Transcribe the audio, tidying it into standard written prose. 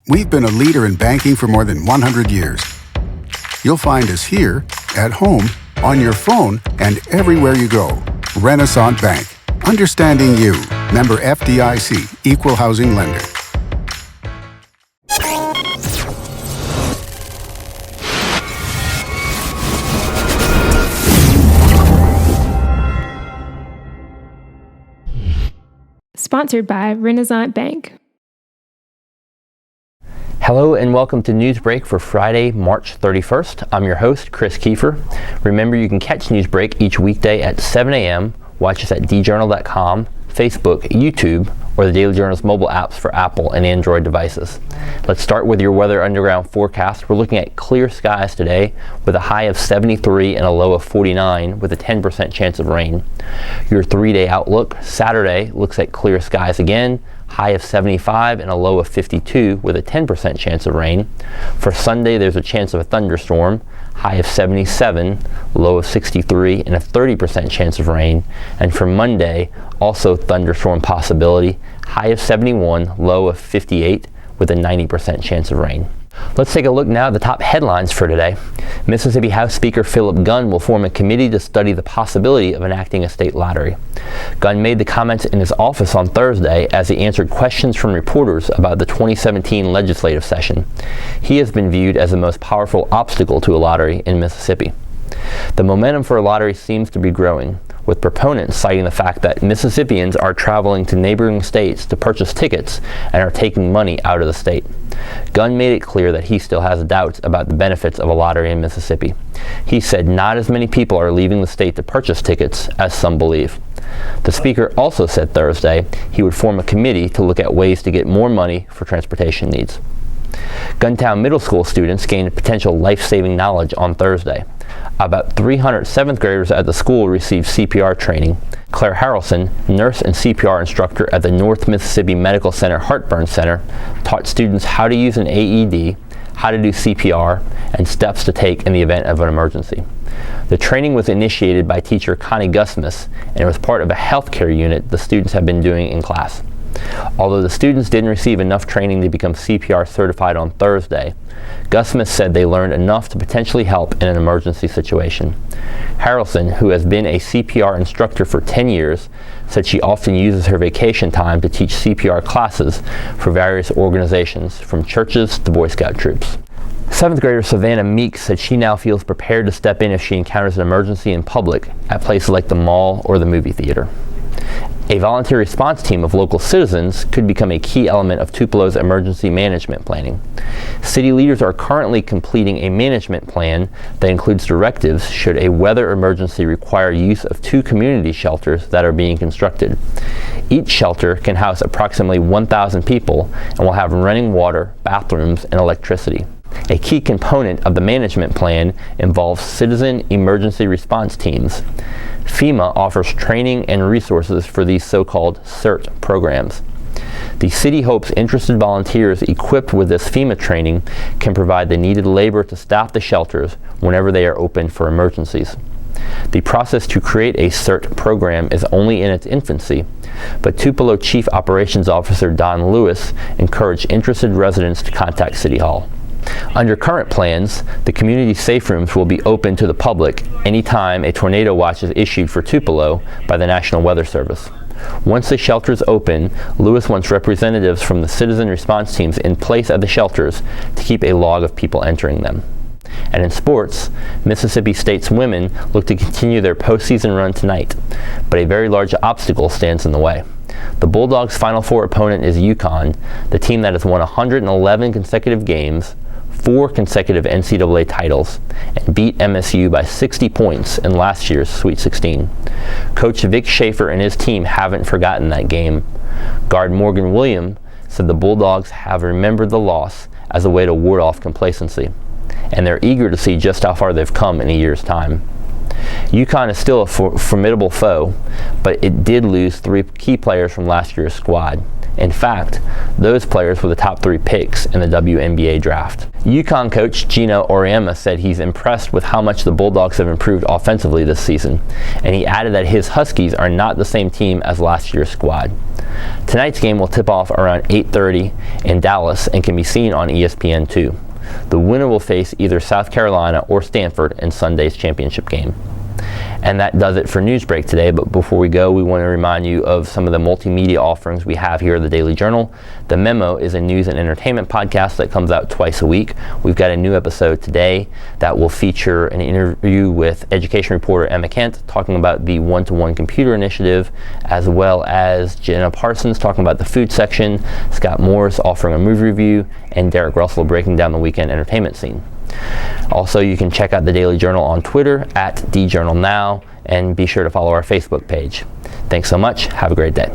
We've been a leader in banking for more than 100 years. You'll find us here, at home, on your phone, and everywhere you go. Renaissance Bank. Understanding you. Member FDIC. Equal housing lender. Sponsored by Renaissance Bank. Hello and welcome to Newsbreak for Friday, March 31st. I'm your host, Chris Kiefer. Remember, you can catch Newsbreak each weekday at 7 a.m. Watch us at djournal.com, Facebook, YouTube, or the Daily Journal's mobile apps for Apple and Android devices. Let's start with your Weather Underground forecast. We're looking at clear skies today with a high of 73 and a low of 49 with a 10% chance of rain. Your 3-day outlook, Saturday looks at clear skies again, high of 75 and a low of 52 with a 10% chance of rain. For Sunday, there's a chance of a thunderstorm, high of 77, low of 63 and a 30% chance of rain. And for Monday, also thunderstorm possibility, high of 71, low of 58 with a 90% chance of rain. Let's take a look now at the top headlines for today. Mississippi House Speaker Philip Gunn will form a committee to study the possibility of enacting a state lottery. Gunn made the comments in his office on Thursday as he answered questions from reporters about the 2017 legislative session. He has been viewed as the most powerful obstacle to a lottery in Mississippi. The momentum for a lottery seems to be growing, with proponents citing the fact that Mississippians are traveling to neighboring states to purchase tickets and are taking money out of the state. Gunn made it clear that he still has doubts about the benefits of a lottery in Mississippi. He said not as many people are leaving the state to purchase tickets as some believe. The speaker also said Thursday he would form a committee to look at ways to get more money for transportation needs. Guntown Middle School students gained potential life-saving knowledge on Thursday. About 300 7th graders at the school received CPR training. Claire Harrelson, nurse and CPR instructor at the North Mississippi Medical Center Heartburn Center, taught students how to use an AED, how to do CPR, and steps to take in the event of an emergency. The training was initiated by teacher Connie Gusmus, and it was part of a healthcare unit the students have been doing in class. Although the students didn't receive enough training to become CPR certified on Thursday, Gusmus said they learned enough to potentially help in an emergency situation. Harrelson, who has been a CPR instructor for 10 years, said she often uses her vacation time to teach CPR classes for various organizations, from churches to Boy Scout troops. 7th grader Savannah Meeks said she now feels prepared to step in if she encounters an emergency in public at places like the mall or the movie theater. A volunteer response team of local citizens could become a key element of Tupelo's emergency management planning. City leaders are currently completing a management plan that includes directives should a weather emergency require use of 2 community shelters that are being constructed. Each shelter can house approximately 1,000 people and will have running water, bathrooms, and electricity. A key component of the management plan involves citizen emergency response teams. FEMA offers training and resources for these so-called CERT programs. The city hopes interested volunteers equipped with this FEMA training can provide the needed labor to staff the shelters whenever they are open for emergencies. The process to create a CERT program is only in its infancy, but Tupelo Chief Operations Officer Don Lewis encouraged interested residents to contact City Hall. Under current plans, the community safe rooms will be open to the public anytime a tornado watch is issued for Tupelo by the National Weather Service. Once the shelters open, Lewis wants representatives from the citizen response teams in place at the shelters to keep a log of people entering them. And in sports, Mississippi State's women look to continue their postseason run tonight, but a very large obstacle stands in the way. The Bulldogs' Final Four opponent is UConn, the team that has won 111 consecutive games, 4 consecutive NCAA titles, and beat MSU by 60 points in last year's Sweet 16. Coach Vic Schaefer and his team haven't forgotten that game. Guard Morgan Williams said the Bulldogs have remembered the loss as a way to ward off complacency, and they're eager to see just how far they've come in a year's time. UConn is still a formidable foe, but it did lose 3 key players from last year's squad. In fact, those players were the top 3 picks in the WNBA draft. UConn coach Gino Auriemma said he's impressed with how much the Bulldogs have improved offensively this season, and he added that his Huskies are not the same team as last year's squad. Tonight's game will tip off around 8:30 in Dallas and can be seen on ESPN2. The winner will face either South Carolina or Stanford in Sunday's championship game. And that does it for Newsbreak today, but before we go, we want to remind you of some of the multimedia offerings we have here at the Daily Journal. The Memo is a news and entertainment podcast that comes out twice a week. We've got a new episode today that will feature an interview with education reporter Emma Kent talking about the one-to-one computer initiative, as well as Jenna Parsons talking about the food section, Scott Morris offering a movie review, and Derek Russell breaking down the weekend entertainment scene. Also, you can check out the Daily Journal on Twitter @DJournalNow, and be sure to follow our Facebook page. Thanks so much. Have a great day.